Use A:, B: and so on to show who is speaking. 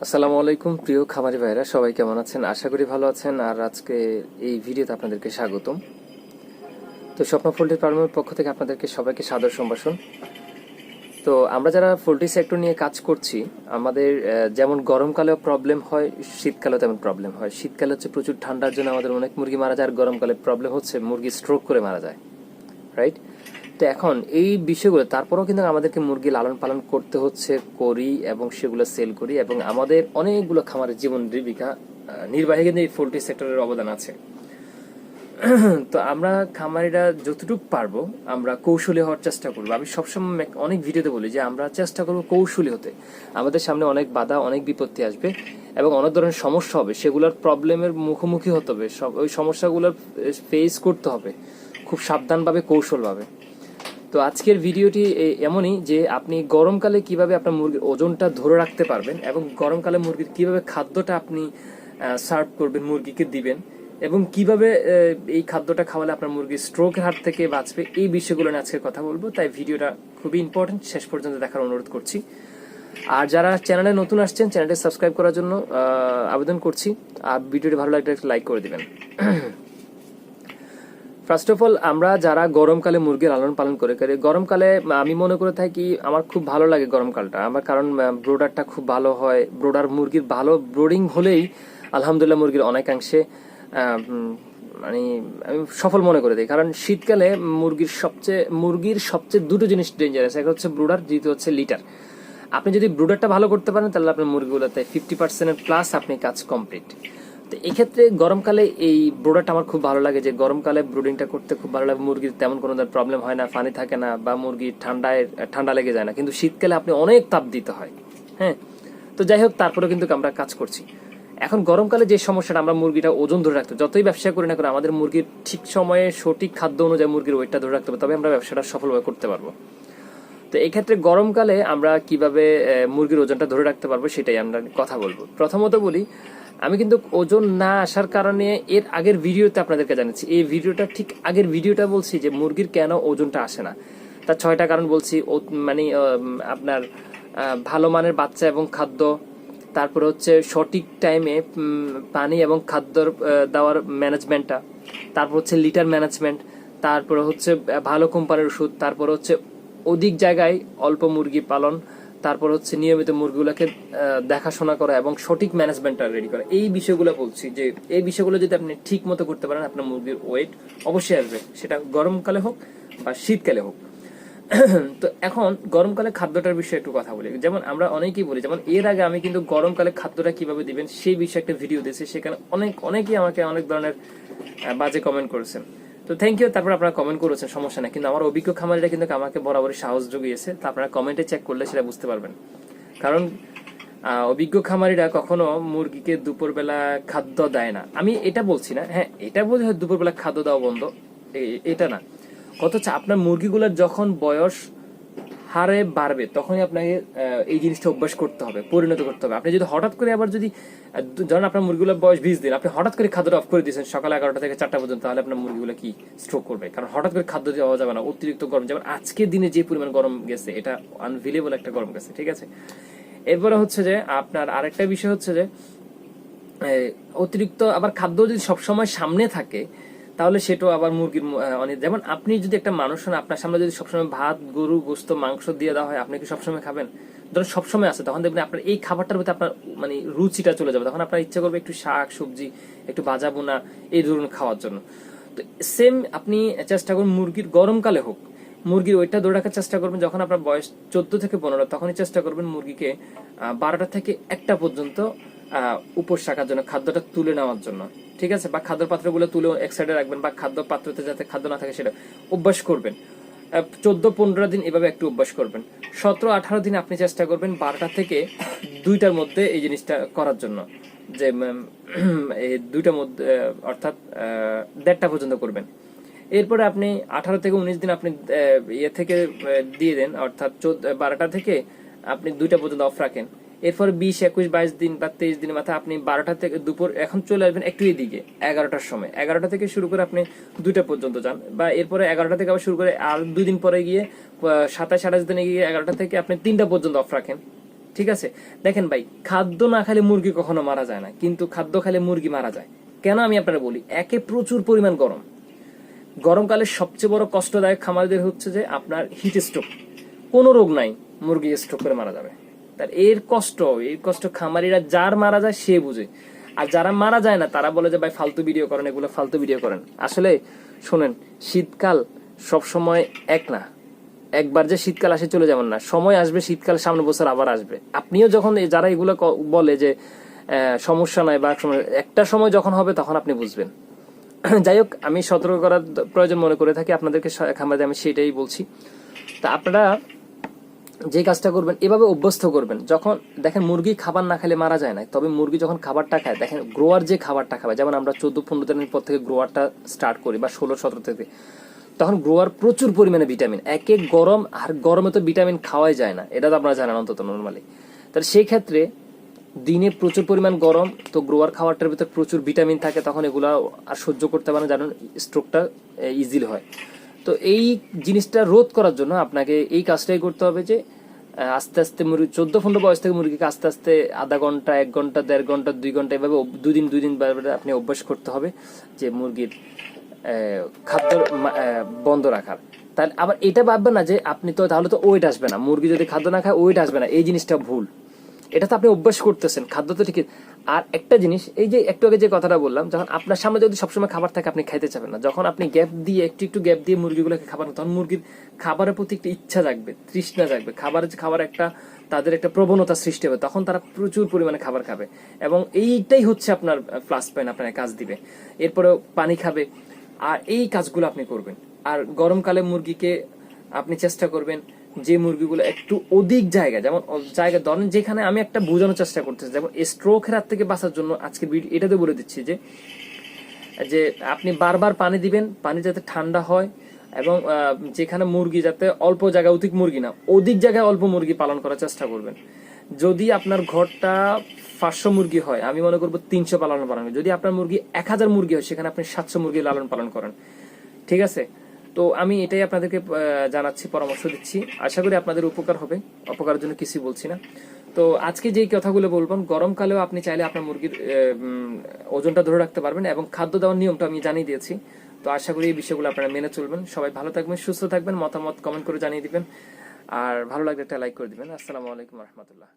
A: আসসালামু আলাইকুম প্রিয় খামারি ভাইরা, সবাই কেমন আছেন? আশা করি ভালো আছেন। আর আজকে এই ভিডিওতে আপনাদেরকে স্বাগতম। তো স্বপ্ন পোল্ট্রি ফার্মের পক্ষ থেকে আপনাদেরকে সবাইকে সাদর সম্ভাষণ। তো আমরা যারা পোল্ট্রি সেক্টর নিয়ে কাজ করছি, আমাদের যেমন গরমকালেও প্রবলেম হয়, শীতকালেও তেমন প্রবলেম হয়। শীতকালে হচ্ছে প্রচুর ঠান্ডার জন্য আমাদের অনেক মুরগি মারা যায়, আর গরমকালে প্রবলেম হচ্ছে মুরগি স্ট্রোক করে মারা যায়, রাইট? তো এখন এই বিষয়গুলো, তারপরেও কিন্তু আমাদেরকে মুরগি লালন পালন করতে হচ্ছে, করি এবং সেগুলো সেল করি, এবং আমাদের অনেকগুলো খামারের জীবন জীবিকা নির্বাহী কিন্তু এই পোল্ট্রি সেক্টরের অবদান আছে। তো আমরা খামারিরা যতটুকু পারবো আমরা কৌশলী হওয়ার চেষ্টা করবো। আমি সবসময় অনেক ভিডিওতে বলি যে আমরা চেষ্টা করবো কৌশলী হতে। আমাদের সামনে অনেক বাধা, অনেক বিপত্তি আসবে এবং অনেক ধরনের সমস্যা হবে, সেগুলোর প্রবলেমের মুখোমুখি হতে হবে, ওই সমস্যাগুলোর ফেস করতে হবে খুব সাবধানভাবে, কৌশলভাবে। তো আজকের ভিডিওটি এমনই যে আপনি গরমকালে কিভাবে আপনার মুরগির ওজনটা ধরে রাখতে পারবেন এবং গরমকালে মুরগির কিভাবে খাদ্যটা আপনি সার্ভ করবেন, মুরগিকে দিবেন, এবং কিভাবে এই খাদ্যটা খাওয়ালে আপনার মুরগি স্ট্রোকের হাত থেকে বাঁচবে, এই বিষয়গুলো নিয়ে আজকে কথা বলবো। তাই ভিডিওটা খুবই ইম্পর্টেন্ট, শেষ পর্যন্ত দেখার অনুরোধ করছি। আর যারা চ্যানেলে নতুন আসছেন, চ্যানেলটি সাবস্ক্রাইব করার জন্য আবেদন করছি। আর ভিডিওটি ভালো লাগলে একটা লাইক করে দিবেন। ফার্স্ট অফ অল, আমরা যারা গরমকালে মুরগির লালন পালন করে গরমকালে আমি মনে করে থাকি, আমার খুব ভালো লাগে গরমকালটা আমার, কারণ ব্রোডারটা খুব ভালো হয়। ব্রোডার মুরগির ভালো ব্রোডিং হলেই আলহামদুলিল্লাহ মুরগির অনেকাংশে মানে আমি সফল মনে করে দিই। কারণ শীতকালে মুরগির সবচেয়ে দুটো জিনিস ডেঞ্জারাস, একটা হচ্ছে ব্রোডার, দ্বিতীয় হচ্ছে লিটার। আপনি যদি ব্রুডারটা ভালো করতে পারেন তাহলে আপনার মুরগিগুলোতে 50% প্লাস আপনি কাজ কমপ্লিট। তো এক্ষেত্রে গরমকালে এই ব্রুডারটা আমার খুব ভালো লাগে, যে গরমকালে ব্রুডিংটা করতে খুব ভালো লাগে। মুরগির তেমন কোনো প্রবলেম হয় না, পানি থাকে না, বা মুরগি ঠান্ডা লেগে যায় না। কিন্তু শীতকালে আপনি অনেক তাপ দিতে হয়। হ্যাঁ, তো যাই হোক, তারপরে কিন্তু আমরা কাজ করছি। এখন গরমকালে যে সমস্যাটা, আমরা মুরগিটা ওজন ধরে রাখতে, যতই ব্যবসা করি না করে আমাদের মুরগির ঠিক সময়ে সঠিক খাদ্য অনুযায়ী মুরগির ওয়েটটা ধরে রাখতে হবে, তবে আমরা ব্যবসাটা সফলভাবে করতে পারবো। তো এই ক্ষেত্রে গরমকালে আমরা কিভাবে মুরগির ওজনটা ধরে রাখতে পারবো সেটাই আমরা কথা বলবো। প্রথমত বলি, আমি কিন্তু ওজন না আসার কারণে এর আগের ভিডিওতে আপনাদেরকে জানাচ্ছি, এই ভিডিওটা ঠিক আগের ভিডিওটা বলছি যে মুরগির কেন ওজনটা আসে না, তার 6টা কারণ বলছি। মানে আপনার ভালো মানের বাচ্চা এবং খাদ্য, তারপরে হচ্ছে সঠিক টাইমে পানি এবং খাদ্য দেওয়ার ম্যানেজমেন্টটা, তারপর হচ্ছে লিটার ম্যানেজমেন্ট, তারপরে হচ্ছে ভালো কোম্পানির ওষুধ, তারপরে হচ্ছে অধিক জায়গায় অল্প মুরগি পালন, তারপর হচ্ছে নিয়মিত মুরগিগুলোকে দেখাশোনা করা এবং সঠিক ম্যানেজমেন্টটা রেডি করা। এই বিষয়গুলো বলছি যে এই বিষয়গুলো যদি আপনি ঠিক মতো করতে পারেন, আপনার মুরগির ওয়েট অবশ্যই আসবে, সেটা গরমকালে হোক বা শীতকালে হোক। তো এখন গরমকালে খাদ্যটার বিষয়ে একটু কথা বলি। যেমন আমরা অনেকেই বলি, যেমন এর আগে আমি কিন্তু গরমকালে খাদ্যটা কিভাবে দিবেন সেই বিষয়ে একটা ভিডিও দিয়েছি, সেখানে অনেকেই আমাকে অনেক ধরনের বাজে কমেন্ট করেছেন। তো থ্যাংক ইউ, তারপর আপনারা কমেন্ট করেছেন, সমস্যা নেই। কিন্তু আমার অভিজ্ঞ খামারিরা কিন্তু আমাকে বরাবরই সাহস জুগিয়েছে, তা আপনারা কমেন্টে চেক করলে সেটা বুঝতে পারবেন। কারণ অভিজ্ঞ খামারিরা কখনো মুরগিকে দুপুরবেলা খাদ্য দেয় না। আমি এটা বলছি না, হ্যাঁ এটা বলছি দুপুরবেলা খাদ্য দেওয়া বন্ধ, এটা না। কত হচ্ছে আপনার মুরগিগুলোর যখন বয়স হারে বাড়বে তখনই আপনাকে এই জিনিসটা অভ্যাস করতে হবে, পরিণত করতে হবে। আপনি যদি হঠাৎ করে আবার যদি ধরেন আপনার মুরগিগুলোর বয়স 20 দিন, আপনি হঠাৎ করে খাদ্যটা অফ করে দিয়েছেন সকাল 11টা থেকে 4টা পর্যন্ত, তাহলে আপনার মুরগিগুলো কি স্ট্রোক করবে? কারণ হঠাৎ করে খাদ্য দেওয়া যাবে না, অতিরিক্ত গরম। যেমন আজকের দিনে যে পরিমাণ গরম গেছে, এটা আনভিলেবল একটা গরম গেছে, ঠিক আছে। এরপরে হচ্ছে যে আপনার আরেকটা বিষয় হচ্ছে যে অতিরিক্ত আবার খাদ্য যদি সবসময় সামনে থাকে তাহলে সেটাও আবার মুরগির অনেক, যেমন আপনি যদি একটা মানুষ হন, আপনার সামনে যদি সবসময় ভাত, গরু গোস্ত, মাংস দিয়ে দেওয়া হয়, আপনি কি সবসময় খাবেন? ধরুন সবসময় আছে, তখন দেখবেন আপনার এই খাবারটার প্রতি আপনার মানে রুচিটা চলে যাবে, তখন আপনার ইচ্ছা করবে একটু শাক সবজি, একটু ভাজা বোনা এই ধরুন খাওয়ার জন্য। তো সেম আপনি চেষ্টা করুন মুরগির গরমকালে হোক, মুরগির ওইটা ধরে রাখার চেষ্টা করবেন। যখন আপনার বয়স 14 থেকে 15, তখনই চেষ্টা করবেন মুরগিকে 12টা থেকে 1টা পর্যন্ত উপোস রাখার জন্য, খাদ্যটা তুলে নেওয়ার জন্য, ঠিক আছে। বা খাদ্য পাত্রগুলো তুলে এক সাইডে রাখবেন, বা খাদ্য পাত্রতে যাতে খাদ্য না থাকে সেটা অভ্যাস করবেন। 14-15 দিন এভাবে একটু অভ্যাস করবেন। 17-18 দিন আপনি চেষ্টা করবেন 12টা থেকে 2টার মধ্যে এই জিনিসটা করার জন্য, যে এই 2টার মধ্যে অর্থাৎ 1:30টা পর্যন্ত করবেন। এরপরে আপনি 18 থেকে 19 দিন আপনি ইয়ে থেকে দিয়ে দেন, অর্থাৎ 12টা থেকে আপনি 2টা পর্যন্ত অফ রাখেন। এরপর 20, 21, 22 দিন বা 23 দিনের মাথায় আপনি 12টা থেকে দুপুর, এখন চলে আসবেন একটু এদিকে 11টার সময়, 11টা থেকে শুরু করে আপনি 2টা পর্যন্ত যান, বা এরপরে 11টা থেকে আবার শুরু করে আর 2 দিন পরে গিয়ে 27-28 দিনে গিয়ে 11টা থেকে আপনি 3টা পর্যন্ত অফ রাখেন, ঠিক আছে? দেখেন ভাই, খাদ্য না খেলে মুরগি কখনো মারা যায় না, কিন্তু খাদ্য খেলে মুরগি মারা যায়। কেন আমি আপনারা বলি, একে প্রচুর পরিমাণ গরম, গরমকালে সবচেয়ে বড় কষ্টদায়ক খামারদের হচ্ছে যে আপনার হিট স্ট্রোক। কোনো রোগ নাই, মুরগি স্ট্রোক করে মারা যাবে। তার এই কষ্ট খামারিরা, যার মারা যায় সে বুঝে। আর যারা মারা যায় না তারা বলে যে ভাই ফালতু ভিডিও করেন, এগুলো ফালতু ভিডিও করেন। আসলে শোনেন, শীতকাল সব সময় এক না, একবার যে শীতকাল আসে চলে যাবেন না, সময় আসবে, শীতকাল সামনে বছর আবার আসবে। আপনিও যখন, যারা এগুলো বলে যে সমস্যা নাই বা একটা সময় যখন হবে তখন আপনি বুঝবেন। যাই হোক, আমি সতর্ক করার প্রয়োজন মনে করে থাকি আপনাদেরকে খামারে, আমি সেটাই বলছি। তা আপনারা যে কাজটা করবেন, এভাবে অভ্যস্ত করবেন। যখন দেখেন মুরগি খাবার না খেলে মারা যায় না, তবে মুরগি যখন খাবারটা খায়, দেখেন গ্রোয়ার যে খাবারটা খাবে, যেমন আমরা 14-15 দিনের পর থেকে গ্রোয়ারটা স্টার্ট করি বা 16-17 থেকে, তখন গ্রোয়ার প্রচুর পরিমাণে ভিটামিন, একে গরম, আর গরমে তো ভিটামিন খাওয়াই যায় না, এটা তো আপনারা জানেন অন্তত নর্মালি। তাহলে সেই ক্ষেত্রে দিনে প্রচুর পরিমাণ গরম, তো গ্রোয়ার খাবারটার ভিতরে প্রচুর ভিটামিন থাকে, তখন এগুলা আর সহ্য করতে পারে না, জানেন স্ট্রোকটা ইজিলি হয়। তো এই জিনিসটা রোধ করার জন্য আপনাকে এই কাজটাই করতে হবে যে আস্তে আস্তে মুরগি 14-15 বয়স থেকে মুরগিকে আস্তে আস্তে আধা ঘন্টা, 1 ঘন্টা, 1.5 ঘন্টা, 2 ঘন্টা, এভাবে 2 দিন আপনি অভ্যাস করতে হবে যে মুরগির খাদ্য বন্ধ রাখার। তাহলে আবার এটা ভাববেন না যে আপনি তো তাহলে তো ওয়েট আসবে না, মুরগি যদি খাদ্য না খায় ওয়েট আসবে না, এই জিনিসটা ভুল। এটা তো আপনি অভ্যাস করতেছেন, খাদ্য তো ঠিকই। আর একটা জিনিস, এই যে একটু আগে যে কথাটা বললাম, যখন আপনার সামনে যদি সবসময় খাবার থাকে আপনি খাইতে চাবেন না, যখন আপনি গ্যাপ দিয়ে একটু গ্যাপ দিয়ে মুরগিগুলোকে খাবার, তখন মুরগির খাবারের প্রতি একটা ইচ্ছা জাগবে, তৃষ্ণা জাগবে, খাবার একটা তাদের একটা প্রবণতা সৃষ্টি হবে, তখন তারা প্রচুর পরিমাণে খাবার খাবে, এবং এইটাই হচ্ছে আপনার প্লাস পয়েন্ট, আপনার কাজ দিবে। এরপরে পানি খাবে, আর এই কাজগুলো আপনি করবেন। আর গরমকালে মুরগিকে আপনি চেষ্টা করবেন যে মুরগিগুলো একটু অধিক জায়গা, যেমন জায়গা ধরেন যেখানে, আমি একটা বোঝানোর চেষ্টা করতেছি, যেমন স্ট্রোকের হাত থেকে বাঁচার জন্য আজকে এটাতে বলে দিচ্ছি যে আপনি বারবার পানি দিবেন, পানি যাতে ঠান্ডা হয়, এবং যেখানে মুরগি যাতে অল্প জায়গা, অধিক মুরগি না, অধিক জায়গায় অল্প মুরগি পালন করার চেষ্টা করবেন। যদি আপনার ঘরটা 500 মুরগি হয়, আমি মনে করবো 300 পালন পালন। যদি আপনার মুরগি 1000 মুরগি হয়, সেখানে আপনি 700 মুরগি লালন পালন করেন। ঠিক আছে? তো আমি এটাই আপনাদেরকে জানাচ্ছি, পরামর্শ দিচ্ছি, আশা করি আপনাদের উপকার হবে, অপকারের জন্য কিছুই বলছি না। তো আজকে যেই কথাগুলো বলবেন, গরমকালেও আপনি চাইলে আপনার মুরগির ওজনটা ধরে রাখতে পারবেন, এবং খাদ্য দেওয়ার নিয়মটা আমি জানিয়ে দিয়েছি। তো আশা করি এই বিষয়গুলো আপনারা মেনে চলবেন। সবাই ভালো থাকবেন, সুস্থ থাকবেন, মতামত কমেন্ট করে জানিয়ে দিবেন, আর ভালো লাগলে একটা লাইক করে দিবেন। আসসালামু আলাইকুম রহমতুল্লাহ।